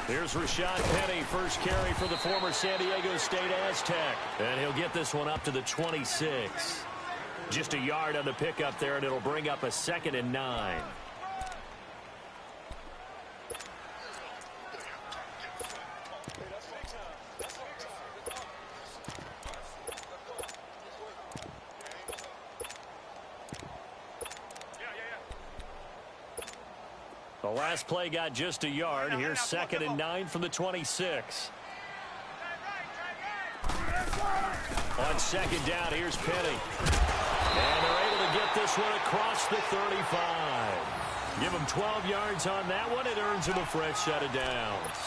Here's Rashad Penny, first carry for the former San Diego State Aztec. And he'll get this one up to the 26. Just a yard on the pickup there, and it'll bring up a 2nd and 9. The last play got just a yard. Here's 2nd and 9 from the 26. On 2nd down, here's Penny. And they're able to get this one across the 35. Give him 12 yards on that one. It earns him a fresh set of downs.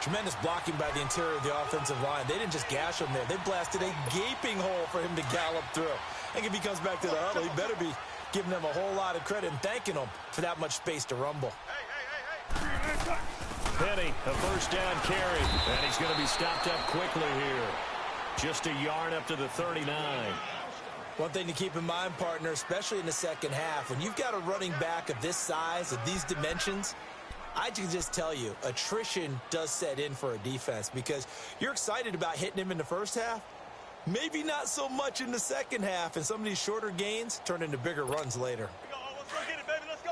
Tremendous blocking by the interior of the offensive line. They didn't just gash him there. They blasted a gaping hole for him to gallop through. I think if he comes back to the huddle, he better be giving them a whole lot of credit and thanking them for that much space to rumble. Penny, a first down carry. And he's going to be stopped up quickly here. Just a yard up to the 39. One thing to keep in mind, partner, especially in the second half, when you've got a running back of this size, of these dimensions, I can just tell you, attrition does set in for a defense because you're excited about hitting him in the first half. Maybe not so much in the second half, and some of these shorter gains turn into bigger runs later. Let's go get it, baby. Let's go.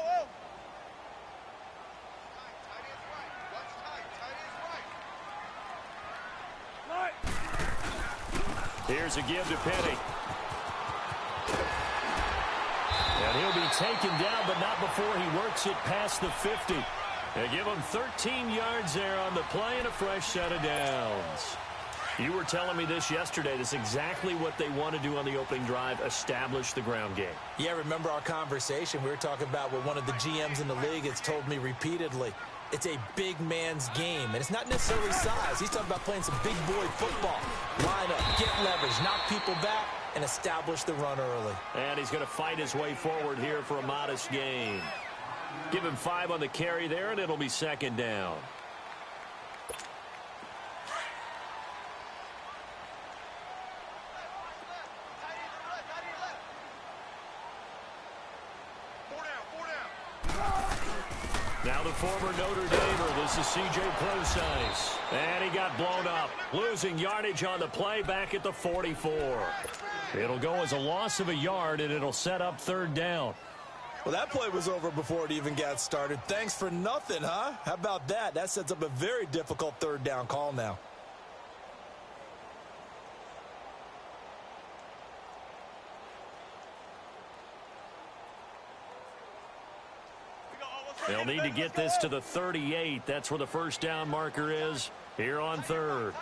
Here's a give to Penny. And he'll be taken down, but not before he works it past the 50. They give him 13 yards there on the play and a fresh set of downs. You were telling me this yesterday. This is exactly what they want to do on the opening drive, establish the ground game. Yeah, remember our conversation? We were talking about what one of the GMs in the league has told me repeatedly. It's a big man's game, and it's not necessarily size. He's talking about playing some big boy football. Line up, get leverage, knock people back, and establish the run early. And he's going to fight his way forward here for a modest gain. Give him 5 on the carry there, and it'll be 2nd down. Now the former Notre Damer, this is C.J. Procise. And he got blown up. Losing yardage on the play back at the 44. It'll go as a loss of a yard, and it'll set up 3rd down. Well, that play was over before it even got started. Thanks for nothing, huh? How about that? That sets up a very difficult 3rd down call now. They'll need to get this to the 38. That's where the first down marker is here on 3rd.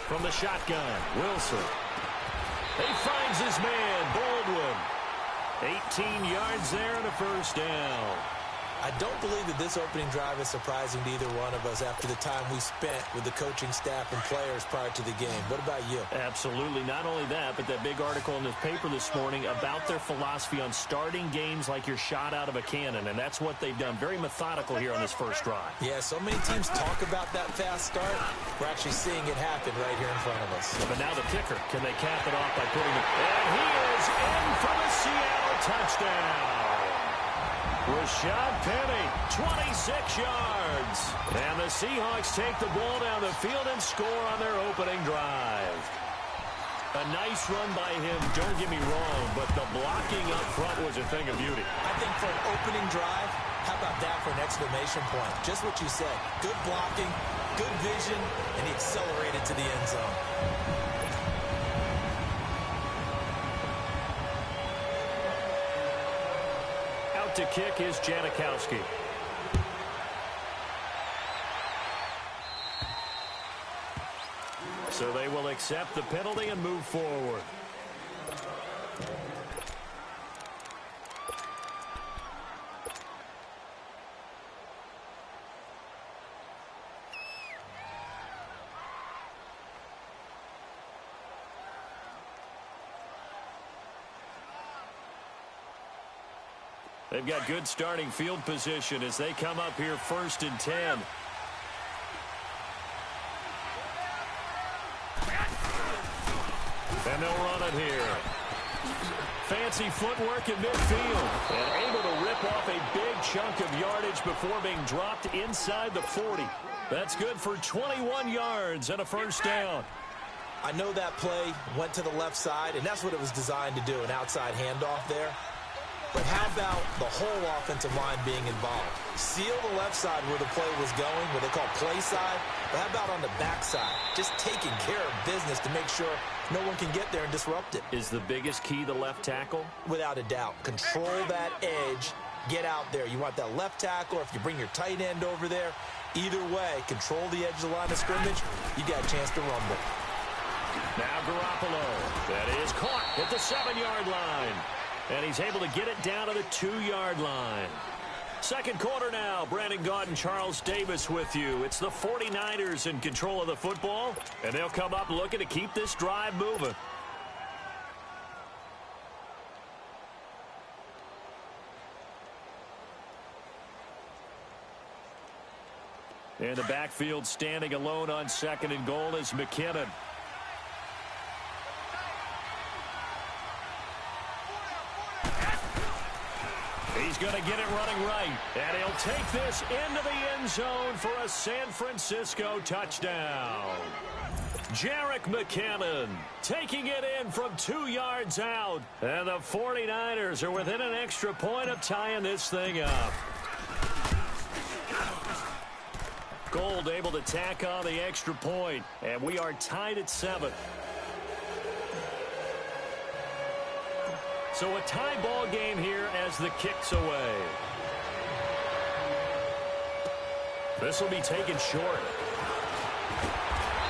From the shotgun, Wilson. He finds his man, Baldwin. 18 yards there and a first down. I don't believe that this opening drive is surprising to either one of us after the time we spent with the coaching staff and players prior to the game. What about you? Absolutely. Not only that, but that big article in the paper this morning about their philosophy on starting games like you're shot out of a cannon, and that's what they've done. Very methodical here on this first drive. Yeah, so many teams talk about that fast start. We're actually seeing it happen right here in front of us. But now the kicker, can they cap it off by putting it? And he is in for the Seattle touchdown. Rashad Penny, 26 yards. And the Seahawks take the ball down the field and score on their opening drive. A nice run by him, don't get me wrong, but the blocking up front was a thing of beauty. I think for an opening drive, how about that for an exclamation point? Just what you said. Good blocking, good vision, and he accelerated to the end zone. To kick is Janikowski. So they will accept the penalty and move forward. They've got good starting field position as they come up here 1st and 10. And they'll run it here. Fancy footwork in midfield. And able to rip off a big chunk of yardage before being dropped inside the 40. That's good for 21 yards and a first down. I know that play went to the left side, and that's what it was designed to do, an outside handoff there. But how about the whole offensive line being involved? Seal the left side where the play was going, what they call play side. But how about on the back side? Just taking care of business to make sure no one can get there and disrupt it. Is the biggest key the left tackle? Without a doubt. Control that edge. Get out there. You want that left tackle, or if you bring your tight end over there, either way, control the edge of the line of scrimmage, you got a chance to rumble. Now Garoppolo. That is caught at the 7-yard line. And he's able to get it down to the 2-yard line. Second quarter now. Brandon Gaudin, Charles Davis with you. It's the 49ers in control of the football, and they'll come up looking to keep this drive moving. In the backfield, standing alone on 2nd and goal is McKinnon. He's going to get it running right. And he'll take this into the end zone for a San Francisco touchdown. Jerick McKinnon taking it in from 2 yards out. And the 49ers are within an extra point of tying this thing up. Gold able to tack on the extra point. And we are tied at 7. So a tie ball game here as the kick's away. This will be taken short.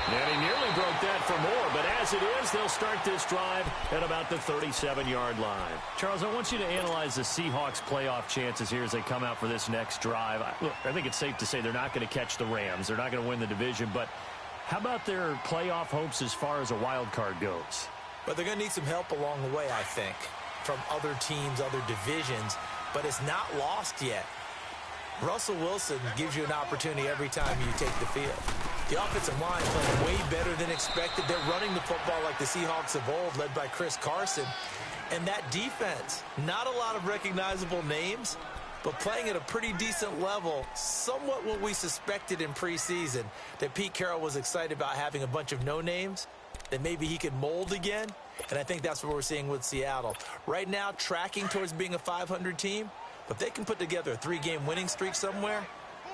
And he nearly broke that for more, but as it is, they'll start this drive at about the 37-yard line. Charles, I want you to analyze the Seahawks' playoff chances here as they come out for this next drive. Look, I think it's safe to say they're not going to catch the Rams. They're not going to win the division, but how about their playoff hopes as far as a wild card goes? But they're going to need some help along the way, I think, from other teams, other divisions, but it's not lost yet. Russell Wilson gives you an opportunity every time you take the field. The offensive line playing way better than expected. They're running the football like the Seahawks of old, led by Chris Carson. And that defense, not a lot of recognizable names, but playing at a pretty decent level, somewhat what we suspected in preseason, that Pete Carroll was excited about having a bunch of no-names, that maybe he could mold again. And I think that's what we're seeing with Seattle. Right now, tracking towards being a 500 team, but they can put together a 3-game winning streak somewhere,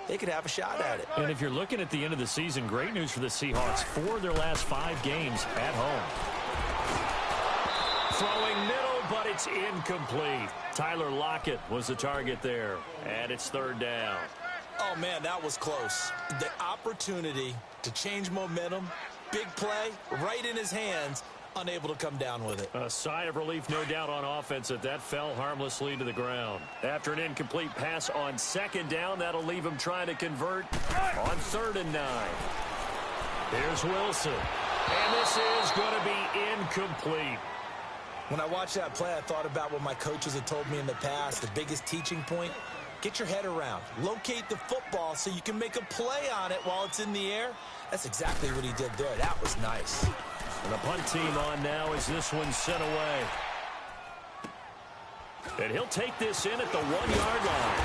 they could have a shot at it. And if you're looking at the end of the season, great news for the Seahawks. 4 of their last 5 games at home. Throwing middle, but it's incomplete. Tyler Lockett was the target there, and it's 3rd down. Oh, man, that was close. The opportunity to change momentum, big play, right in his hands, unable to come down with it. A sigh of relief, no doubt, on offense that fell harmlessly to the ground. After an incomplete pass on 2nd down, that'll leave him trying to convert on 3rd and 9. Here's Wilson. And this is going to be incomplete. When I watched that play, I thought about what my coaches had told me in the past. The biggest teaching point, get your head around. Locate the football so you can make a play on it while it's in the air. That's exactly what he did there. That was nice. And the punt team on now as this one's sent away. And he'll take this in at the 1-yard line.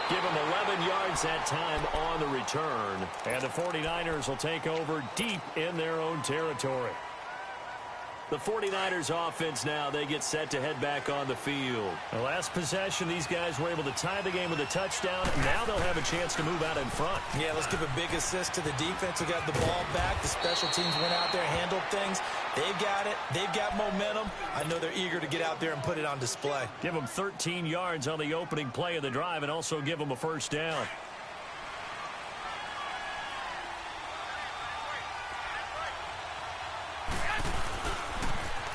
Give him 11 yards that time on the return. And the 49ers will take over deep in their own territory. The 49ers offense now, they get set to head back on the field. The last possession, these guys were able to tie the game with a touchdown. Now they'll have a chance to move out in front. Yeah, let's give a big assist to the defense who got the ball back. The special teams went out there, handled things. They've got it. They've got momentum. I know they're eager to get out there and put it on display. Give them 13 yards on the opening play of the drive and also give them a first down.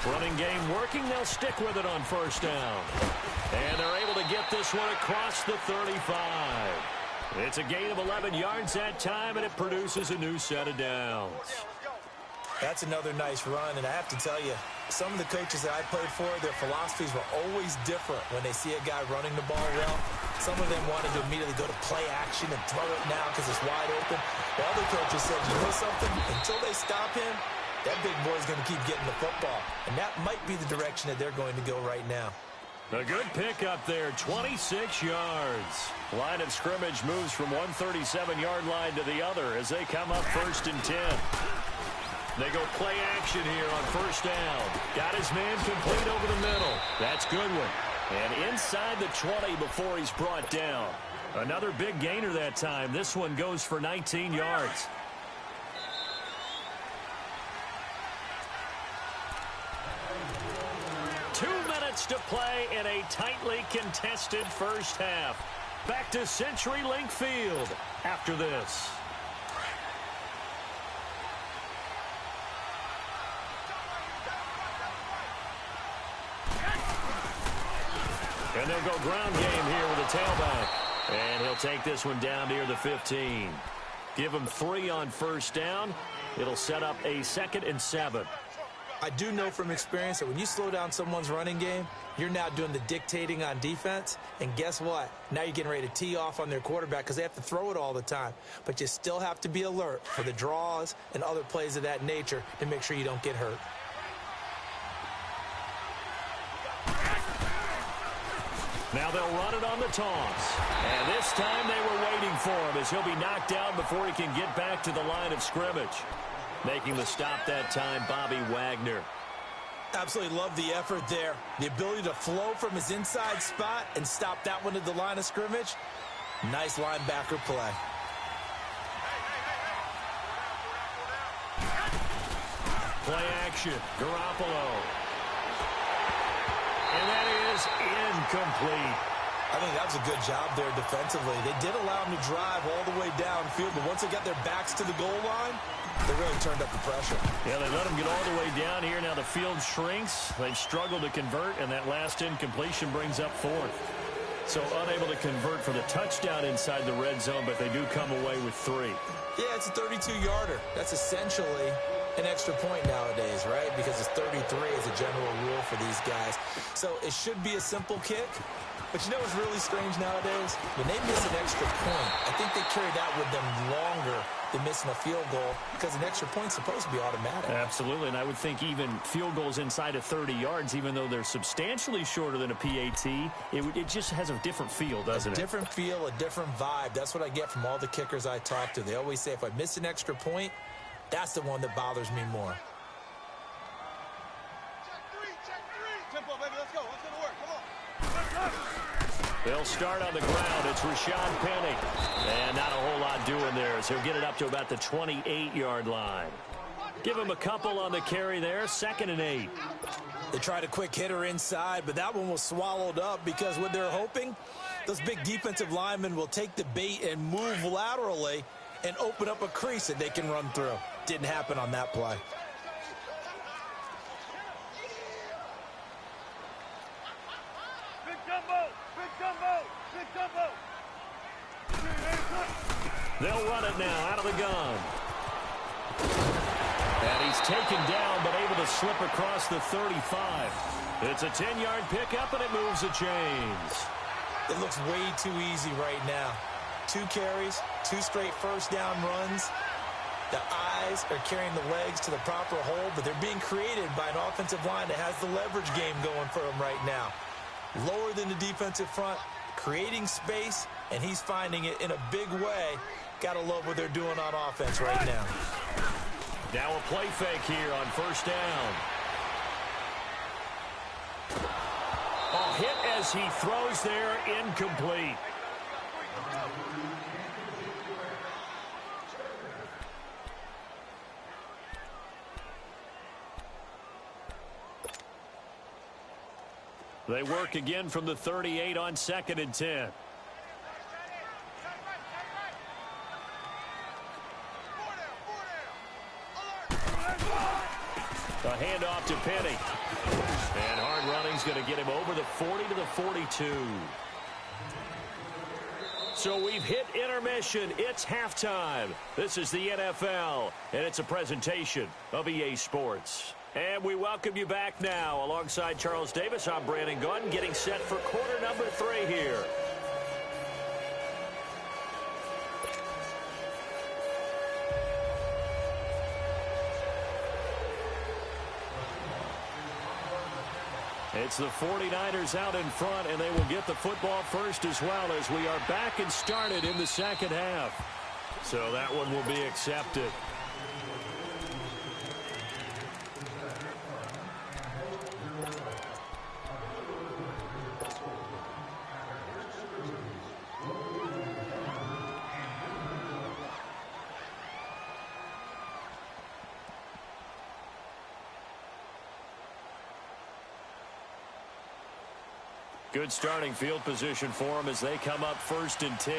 Running game working. They'll stick with it on 1st down. And they're able to get this one across the 35. It's a gain of 11 yards that time, and it produces a new set of downs. That's another nice run, and I have to tell you, some of the coaches that I played for, their philosophies were always different when they see a guy running the ball well. Some of them wanted to immediately go to play action and throw it now because it's wide open. The other coaches said, you know something? Until they stop him, That big boy's going to keep getting the football, and that might be the direction that they're going to go right now. A good pickup there, 26 yards. Line of scrimmage moves from one 37-yard line to the other as they come up 1st and 10. They go play action here on 1st down. Got his man complete over the middle. That's Goodwin. And inside the 20 before he's brought down. Another big gainer that time. This one goes for 19 yards. To play in a tightly contested first half. Back to CenturyLink Field after this. And they'll go ground game here with a tailback. And he'll take this one down near the 15. Give him 3 on 1st down. It'll set up a 2nd and 7. I do know from experience that when you slow down someone's running game, you're now doing the dictating on defense. And guess what? Now you're getting ready to tee off on their quarterback because they have to throw it all the time. But you still have to be alert for the draws and other plays of that nature to make sure you don't get hurt. Now they'll run it on the toss. And this time they were waiting for him as he'll be knocked down before he can get back to the line of scrimmage. Making the stop that time, Bobby Wagner. Absolutely love the effort there. The ability to flow from his inside spot and stop that one at the line of scrimmage. Nice linebacker play. Play action. Garoppolo. And that is incomplete. I think that was a good job there defensively. They did allow him to drive all the way downfield, but once they got their backs to the goal line, they really turned up the pressure. Yeah, they let him get all the way down here. Now the field shrinks. They've struggled to convert, and that last incompletion brings up 4th. So unable to convert for the touchdown inside the red zone, but they do come away with 3. Yeah, it's a 32-yarder. That's essentially an extra point nowadays, right? Because it's 33 as a general rule for these guys. So it should be a simple kick. But you know what's really strange nowadays? When they miss an extra point, I think they carry that with them longer than missing a field goal because an extra point's supposed to be automatic. Absolutely, and I would think even field goals inside of 30 yards, even though they're substantially shorter than a PAT, it just has a different feel, doesn't it? A different feel, a different vibe. That's what I get from all the kickers I talk to. They always say if I miss an extra point, that's the one that bothers me more. Check three. Tempo, baby, let's go. Let's go to work. Come on. They'll start on the ground. It's Rashad Penny. And not a whole lot doing there as he'll get it up to about the 28-yard line. Give him a couple on the carry there. 2nd and 8. They tried a quick hitter inside, but that one was swallowed up because what they're hoping, those big defensive linemen will take the bait and move laterally and open up a crease that they can run through. Didn't happen on that play. Big jumbo. Big jumbo. Big jumbo. They'll run it now out of the gun. And he's taken down but able to slip across the 35. It's a 10-yard pickup and it moves the chains. It looks way too easy right now. 2 carries, 2 straight first down runs. The eyes are carrying the legs to the proper hole, but they're being created by an offensive line that has the leverage game going for them right now. Lower than the defensive front, creating space, and he's finding it in a big way. Gotta love what they're doing on offense right now. Now a play fake here on 1st down. A hit as he throws there, incomplete. They work again from the 38 on 2nd and 10. A handoff to Penny. And hard running's going to get him over the 40 to the 42. So we've hit intermission. It's halftime. This is the NFL, and it's a presentation of EA Sports. And we welcome you back now. Alongside Charles Davis, I'm Brandon Gunn, getting set for quarter number 3 here. It's the 49ers out in front, and they will get the football first as well as we are back and started in the second half. So that one will be accepted. Good starting field position for them as they come up 1st and 10.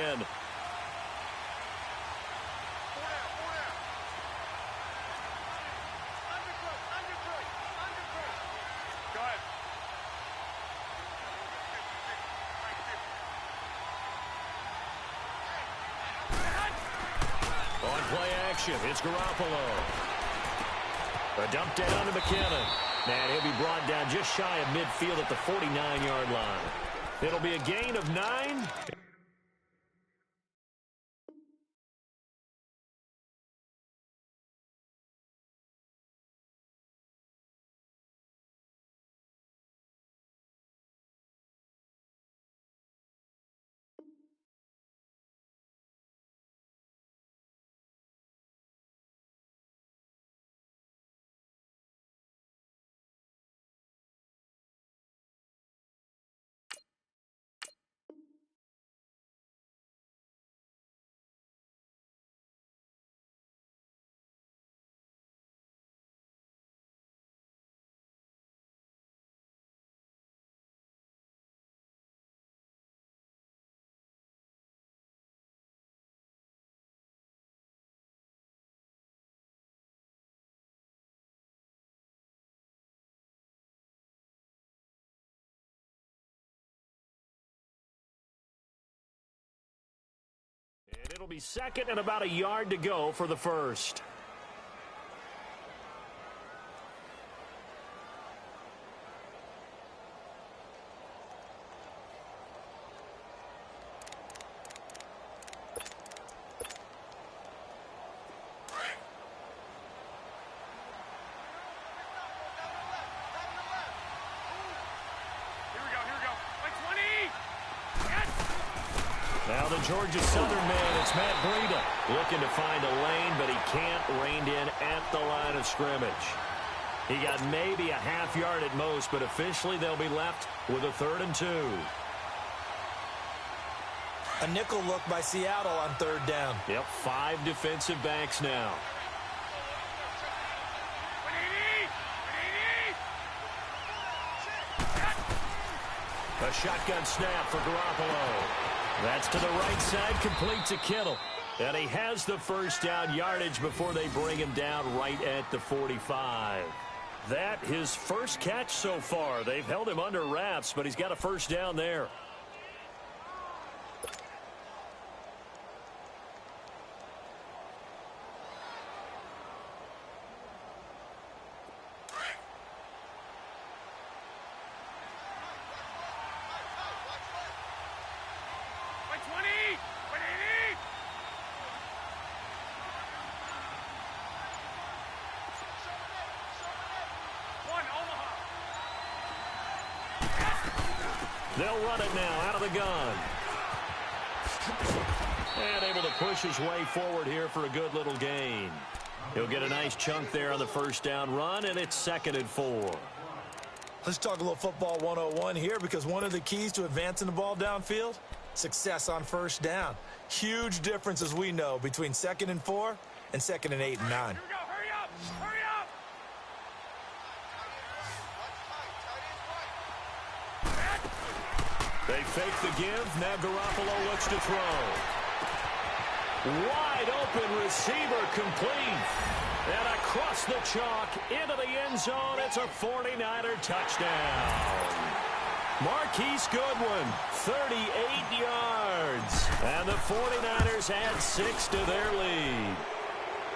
On play action, it's Garoppolo. A dump down to McKinnon. And he'll be brought down just shy of midfield at the 49-yard line. It'll be a gain of 9. And it'll be 2nd and about a yard to go for the first. Now the Georgia Southern man, it's Matt Breida, looking to find a lane, but he can't rein in at the line of scrimmage. He got maybe a half yard at most, but officially they'll be left with a 3rd and 2. A nickel look by Seattle on 3rd down. Yep, 5 defensive backs now. A shotgun snap for Garoppolo. That's to the right side, complete to Kittle. And he has the first down yardage before they bring him down right at the 45. That his first catch so far. They've held him under wraps, but he's got a first down there. They'll run it now out of the gun. And able to push his way forward here for a good little gain. He'll get a nice chunk there on the first down run, and it's 2nd and 4. Let's talk a little football 101 here, because one of the keys to advancing the ball downfield, success on first down. Huge difference, as we know, between 2nd and 4 and 2nd and 8 and 9. Here we go. Hurry up. Hurry up. They fake the give. Now Garoppolo looks to throw. Wide open receiver complete. And across the chalk into the end zone. It's a 49er touchdown. Marquise Goodwin, 38 yards. And the 49ers add 6 to their lead.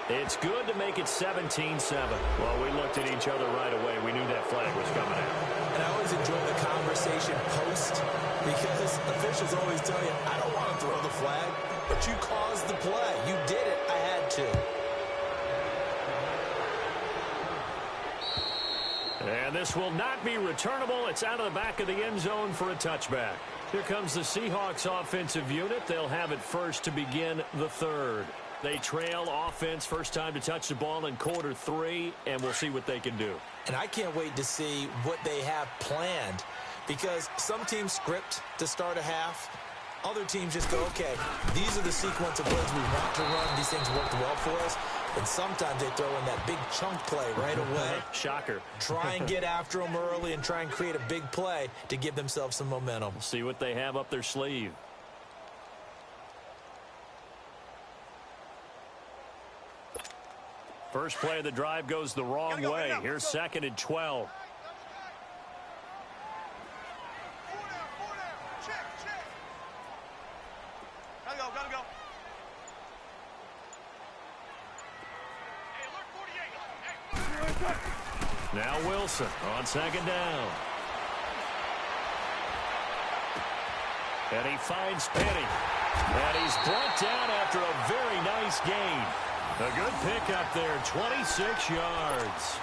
It's good to make it 17-7. Well, we looked at each other right away. We knew that flag was coming out. And I always enjoy the conversation post, because officials always tell you, I don't want to throw the flag, but you caused the play. You did it. I had to. And this will not be returnable. It's out of the back of the end zone for a touchback. Here comes the Seahawks offensive unit. They'll have it first to begin the third. They trail offense, first time to touch the ball in quarter 3, and we'll see what they can do. And I can't wait to see what they have planned, because some teams script to start a half. Other teams just go, okay, these are the sequence of plays we want to run. These things worked well for us. And sometimes they throw in that big chunk play right away. Shocker. Try and get after them early and try and create a big play to give themselves some momentum. We'll see what they have up their sleeve. First play of the drive goes the wrong way. Here's 2nd and 12. Gotta go. Now Wilson on 2nd down. And he finds Penny. And he's brought down after a very nice gain. A good pickup there, 26 yards.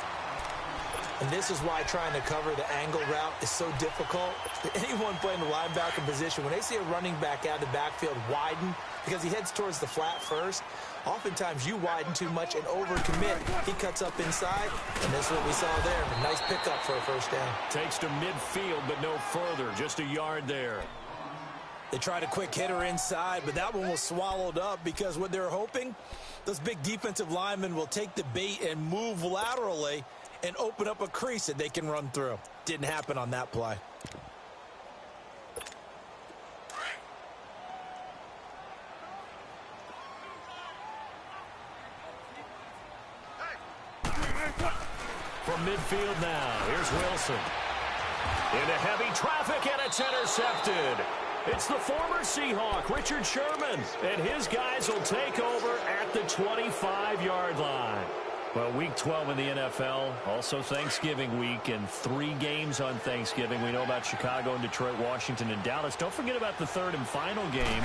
And this is why trying to cover the angle route is so difficult. Anyone playing the linebacker position, when they see a running back out of the backfield widen, because he heads towards the flat first, oftentimes you widen too much and overcommit. He cuts up inside, and this is what we saw there. A nice pickup for a first down. Takes to midfield, but no further. Just a yard there. They tried a quick hitter inside, but that one was swallowed up because what they're hoping, those big defensive linemen will take the bait and move laterally and open up a crease that they can run through. Didn't happen on that play. From midfield now, here's Wilson. Into heavy traffic, and it's intercepted. It's the former Seahawk, Richard Sherman, and his guys will take over at the 25-yard line. Well, Week 12 in the NFL, also Thanksgiving week, and 3 games on Thanksgiving. We know about Chicago and Detroit, Washington, and Dallas. Don't forget about the 3rd and final game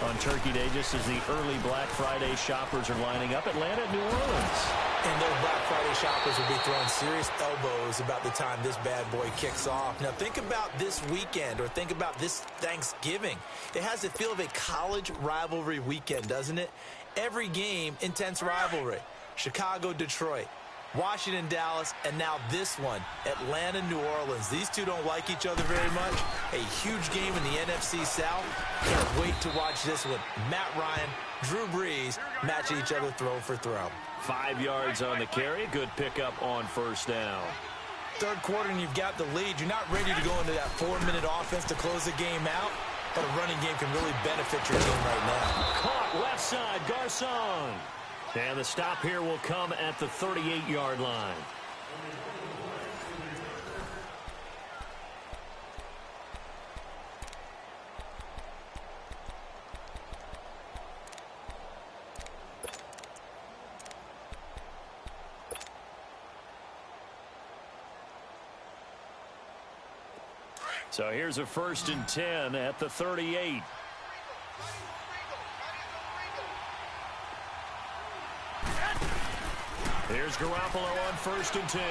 on Turkey Day, just as the early Black Friday shoppers are lining up. Atlanta and New Orleans. And those Black Friday shoppers will be throwing serious elbows about the time this bad boy kicks off. Now, think about this weekend, or think about this Thanksgiving. It has the feel of a college rivalry weekend, doesn't it? Every game, intense rivalry. Chicago, Detroit, Washington, Dallas, and now this one, Atlanta, New Orleans. These two don't like each other very much. A huge game in the NFC South. Can't wait to watch this one. Matt Ryan, Drew Brees matching each other throw for throw. 5 yards on the carry. Good pickup on first down. Third quarter and you've got the lead. You're not ready to go into that 4-minute offense to close the game out, but a running game can really benefit your team right now. Caught left side, Garcon. And the stop here will come at the 38-yard line. So here's a 1st and 10 at the 38. Here's Garoppolo on 1st and 10.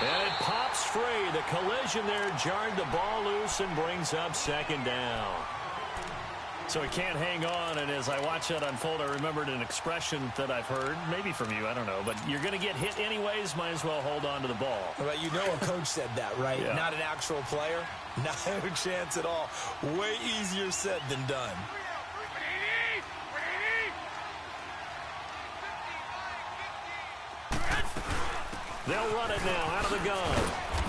And it pops free. The collision there jarred the ball loose and brings up 2nd down. So he can't hang on, and as I watch that unfold, I remembered an expression that I've heard, maybe from you, I don't know, but you're going to get hit anyways, might as well hold on to the ball. Well, you know a coach said that, right? Yeah. Not an actual player. Not a chance at all. Way easier said than done. They'll run it now out of the gun.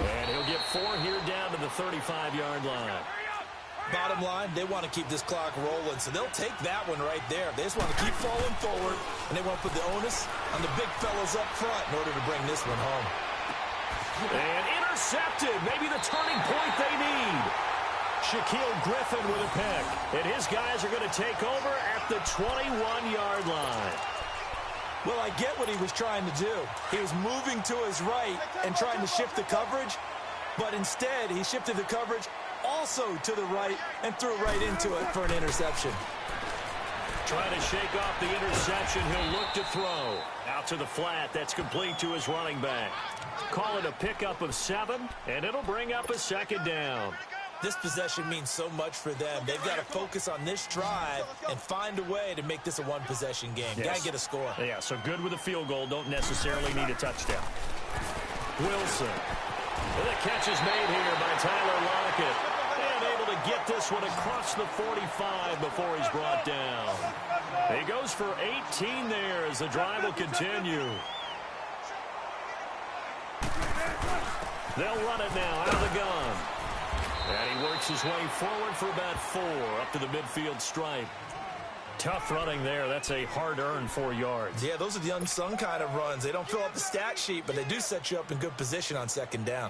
And he'll get 4 here down to the 35-yard line. Bottom line, they want to keep this clock rolling, so they'll take that one right there. They just want to keep falling forward, and they want to put the onus on the big fellas up front in order to bring this one home. And intercepted. Maybe the turning point they need. Shaquille Griffin with a pick. And his guys are going to take over at the 21-yard line. Well, I get what he was trying to do. He was moving to his right and trying to shift the coverage, but instead he shifted the coverage also to the right and threw right into it for an interception. trying to shake off the interception. He'll look to throw. Out to the flat. That's complete to his running back. Call it a pickup of 7, and it'll bring up a second down. This possession means so much for them. They've got to focus on this drive and find a way to make this a one-possession game. Yes. Got to get a score. Yeah, so good with a field goal. Don't necessarily need a touchdown. Wilson. And the catch is made here by Tyler Lockett. And able to get this one across the 45 before he's brought down. He goes for 18 there as the drive will continue. They'll run it now out of the gun. And he works his way forward for about 4 up to the midfield stripe. Tough running there. That's a hard-earned 4 yards. Yeah, those are the unsung kind of runs. They don't fill up the stat sheet, but they do set you up in good position on second down.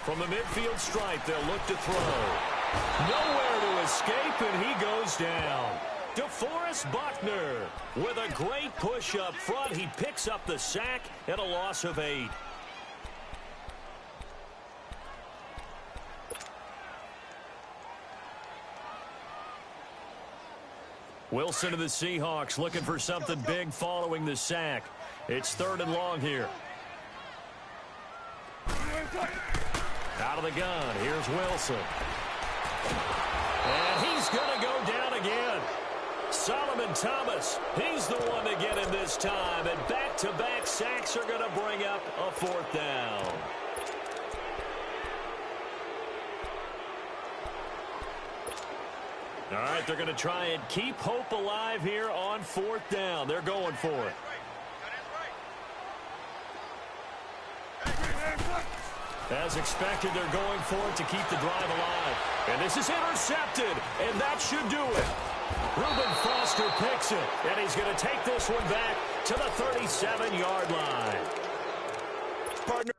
From the midfield stripe, they'll look to throw. Nowhere to escape, and he goes down. DeForest Buckner with a great push up front. He picks up the sack and a loss of 8. Wilson of the Seahawks looking for something big following the sack. It's 3rd and long here. Out of the gun, here's Wilson. And he's going to go down again. Solomon Thomas, he's the one to get him this time. And back-to-back sacks are going to bring up a 4th down. All right, they're going to try and keep hope alive here on 4th down. They're going for it. As expected, they're going for it to keep the drive alive. And this is intercepted, and that should do it. Reuben Foster picks it, and he's going to take this one back to the 37-yard line. Partner.